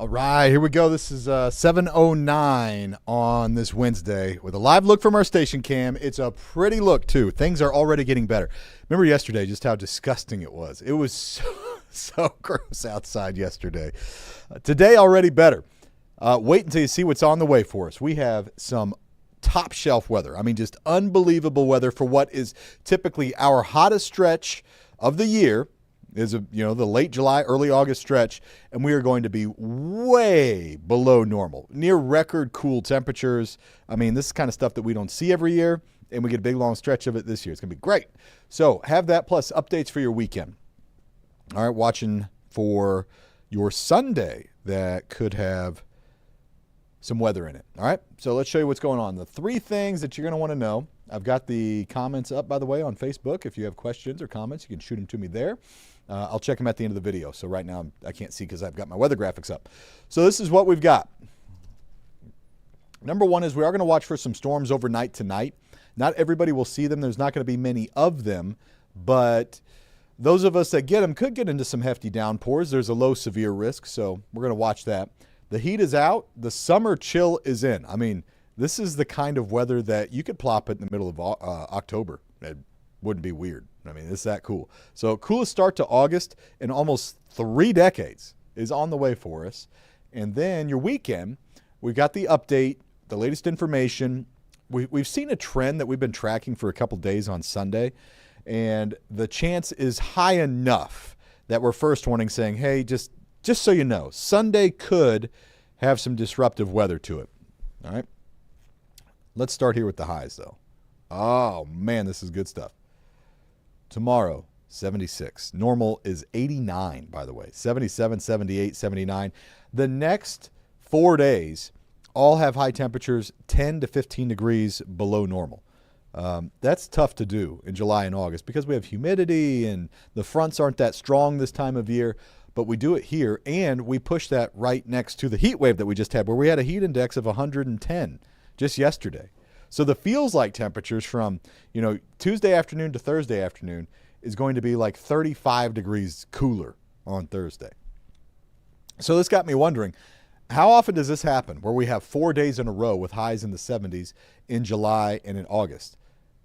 All right, here we go. This is 7:09 on this Wednesday with a live look from our station cam. It's a pretty look, too. Things are already getting better. Remember yesterday just how disgusting it was. It was so gross outside yesterday. Today, already better. Wait until you see what's on the way for us. We have some top shelf weather. I mean, just unbelievable weather for what is typically our hottest stretch of the year. Is the late July, early August stretch, and we are going to be way below normal, near record cool temperatures. I mean, this is kind of stuff that we don't see every year, and we get a big long stretch of it this year. It's going to be great. So have that plus updates for your weekend. All right, watching for your Sunday that could have some weather in it. All right, so let's show you what's going on. The three things that you're going to want to know. I've got the comments up, by the way, on Facebook. If you have questions or comments, you can shoot them to me there. I'll check them at the end of the video. So right now I can't see because I've got my weather graphics up. So this is what we've got. Number one is we are going to watch for some storms overnight tonight. Not everybody will see them. There's not going to be many of them, but those of us that get them could get into some hefty downpours. There's a low severe risk, so we're going to watch that. The heat is out. The summer chill is in. I mean, this is the kind of weather that you could plop it in the middle of October. It wouldn't be weird. I mean, it's that cool. So coolest start to August in almost 3 decades is on the way for us. And then your weekend, we've got the update, the latest information. We've seen a trend that we've been tracking for a couple days on Sunday, and the chance is high enough that we're first warning saying, hey, just so you know, Sunday could have some disruptive weather to it. All right. Let's start here with the highs, though. Oh, man, this is good stuff. Tomorrow, 76. Normal is 89, by the way. 77, 78, 79. The next 4 days all have high temperatures 10 to 15 degrees below normal. That's tough to do in July and August because we have humidity and the fronts aren't that strong this time of year. But we do it here, and we push that right next to the heat wave that we just had, where we had a heat index of 110 just yesterday. So the feels like temperatures from, Tuesday afternoon to Thursday afternoon is going to be like 35 degrees cooler on Thursday. So this got me wondering, how often does this happen where we have 4 days in a row with highs in the 70s in July and in August?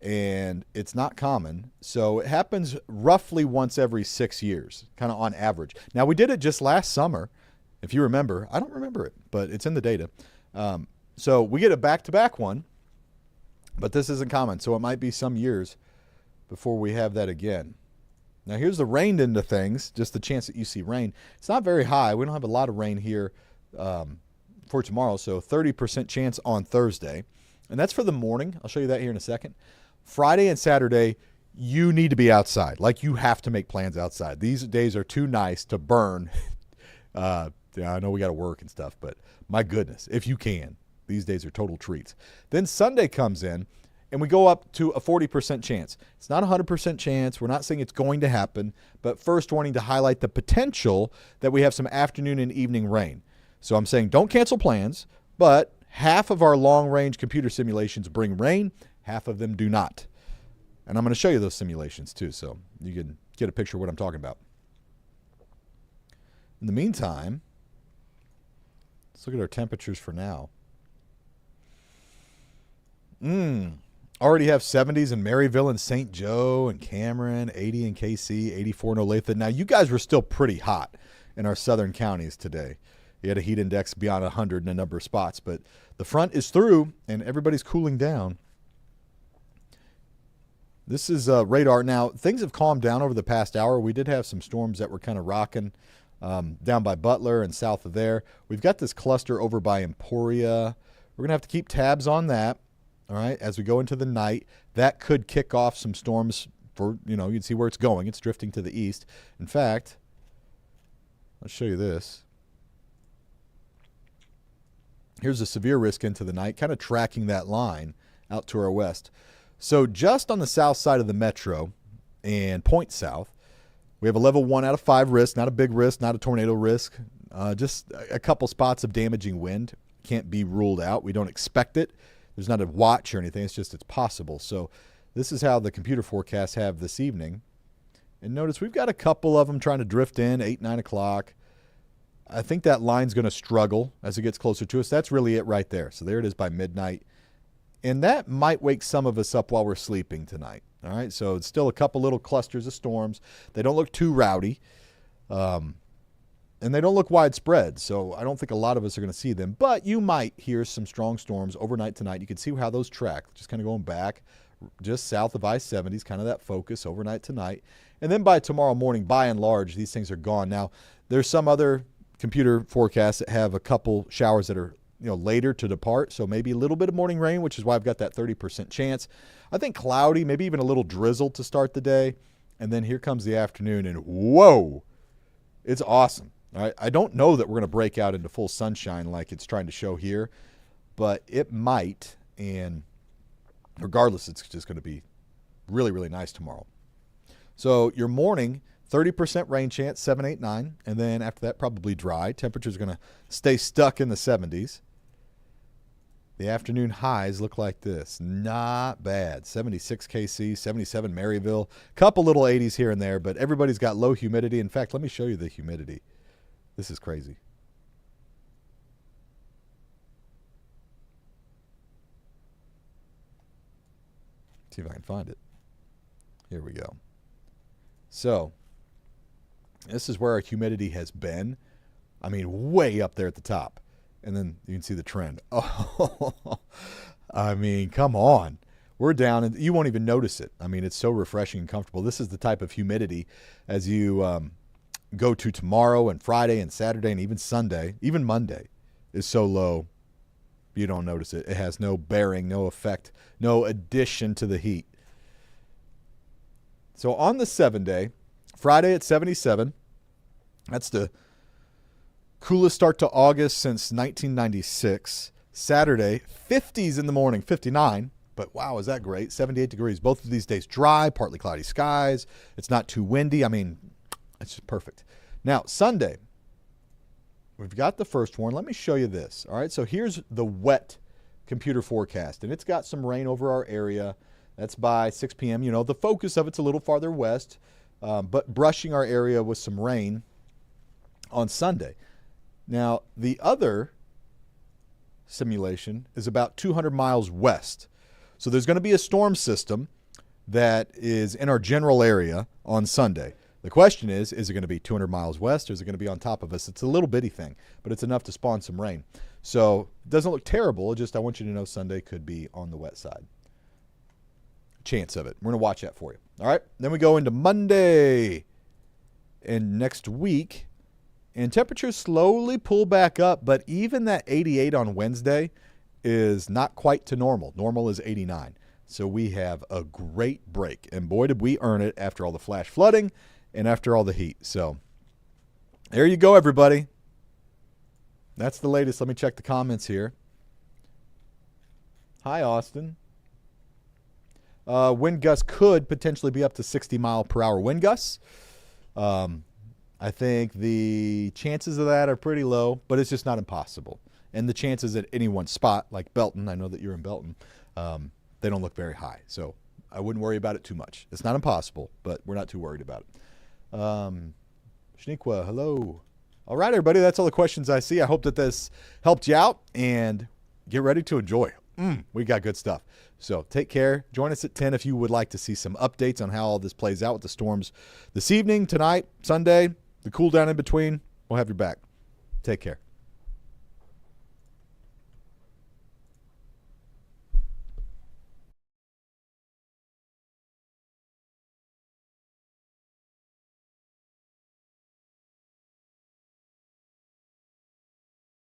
And it's not common. So it happens roughly once every 6 years, kind of on average. Now, we did it just last summer, if you remember. I don't remember it, but it's in the data. So we get a back-to-back one, but this isn't common. So it might be some years before we have that again. Now, here's the rain into things, just the chance that you see rain. It's not very high. We don't have a lot of rain here for tomorrow, so 30% chance on Thursday. And that's for the morning. I'll show you that here in a second. Friday and Saturday, you need to be outside. Like, you have to make plans outside. These days are too nice to burn. I know we got to work and stuff, but my goodness, if you can. These days are total treats. Then Sunday comes in, and we go up to a 40% chance. It's not a 100% chance. We're not saying it's going to happen, but first warning to highlight the potential that we have some afternoon and evening rain. So I'm saying don't cancel plans, but half of our long-range computer simulations bring rain, half of them do not. And I'm going to show you those simulations too, so you can get a picture of what I'm talking about. In the meantime, let's look at our temperatures for now. Already have 70s in Maryville and St. Joe and Cameron, 80 in KC, 84 in Olathe. Now, you guys were still pretty hot in our southern counties today. You had a heat index beyond 100 in a number of spots, but the front is through and everybody's cooling down. This is radar. Now, things have calmed down over the past hour. We did have some storms that were kind of rocking down by Butler and south of there. We've got this cluster over by Emporia. We're going to have to keep tabs on that. All right, as we go into the night, that could kick off some storms for, you can see where it's going. It's drifting to the east. In fact, let's show you this. Here's a severe risk into the night, kind of tracking that line out to our west. So just on the south side of the metro and point south, we have a level 1 out of 5 risk, not a big risk, not a tornado risk, just a couple spots of damaging wind. Can't be ruled out. We don't expect it. There's not a watch or anything. It's just it's possible. So this is how the computer forecasts have this evening. And notice we've got a couple of them trying to drift in, 8, 9 o'clock. I think that line's going to struggle as it gets closer to us. That's really it right there. So there it is by midnight. And that might wake some of us up while we're sleeping tonight. All right, so it's still a couple little clusters of storms. They don't look too rowdy. And they don't look widespread, so I don't think a lot of us are going to see them. But you might hear some strong storms overnight tonight. You can see how those track, just kind of going back just south of I-70 is kind of that focus overnight tonight. And then by tomorrow morning, by and large, these things are gone. Now, there's some other computer forecasts that have a couple showers that are later to depart, so maybe a little bit of morning rain, which is why I've got that 30% chance. I think cloudy, maybe even a little drizzle to start the day. And then here comes the afternoon, and whoa, it's awesome. All right, I don't know that we're going to break out into full sunshine like it's trying to show here, but it might. And regardless, it's just going to be really, really nice tomorrow. So your morning, 30% rain chance, 7, 8, 9. And then after that, probably dry. Temperature's going to stay stuck in the 70s. The afternoon highs look like this. Not bad. 76 KC, 77 Maryville. Couple little 80s here and there, but everybody's got low humidity. In fact, let me show you the humidity. This is crazy. See if I can find it. Here we go. So this is where our humidity has been. I mean, way up there at the top. And then you can see the trend. Oh, I mean, come on. We're down, and you won't even notice it. I mean, it's so refreshing and comfortable. This is the type of humidity as you go to tomorrow and Friday and Saturday and even Sunday, even Monday, is so low you don't notice it. It has no bearing, no effect, no addition to the heat. So on the 7-day, Friday at 77, that's the coolest start to August since 1996. Saturday, 50s in the morning, 59. But wow, is that great? 78 degrees. Both of these days dry, partly cloudy skies. It's not too windy. I mean, it's just perfect. Now, Sunday, we've got the first one. Let me show you this. All right, so here's the wet computer forecast, and it's got some rain over our area. That's by 6 p.m. The focus of it's a little farther west, but brushing our area with some rain on Sunday. Now, the other simulation is about 200 miles west. So there's going to be a storm system that is in our general area on Sunday. The question is it going to be 200 miles west or is it going to be on top of us? It's a little bitty thing, but it's enough to spawn some rain. So it doesn't look terrible. Just I want you to know Sunday could be on the wet side. Chance of it. We're going to watch that for you. All right. Then we go into Monday and next week. And temperatures slowly pull back up, but even that 88 on Wednesday is not quite to normal. Normal is 89. So we have a great break. And boy, did we earn it after all the flash flooding and after all the heat. So there you go, everybody. That's the latest. Let me check the comments here. Hi, Austin. Wind gusts could potentially be up to 60 mile per hour wind gusts. I think the chances of that are pretty low, but it's just not impossible. And the chances at any one spot, like Belton, I know that you're in Belton, they don't look very high. So I wouldn't worry about it too much. It's not impossible, but we're not too worried about it. Shaniqua, hello. All right, everybody, that's all the questions I see. I hope that this helped you out, and get ready to enjoy. We got good stuff. So take care. Join us at 10 if you would like to see some updates on how all this plays out with the storms this evening, tonight, Sunday, the cool down in between. We'll have your back. Take care.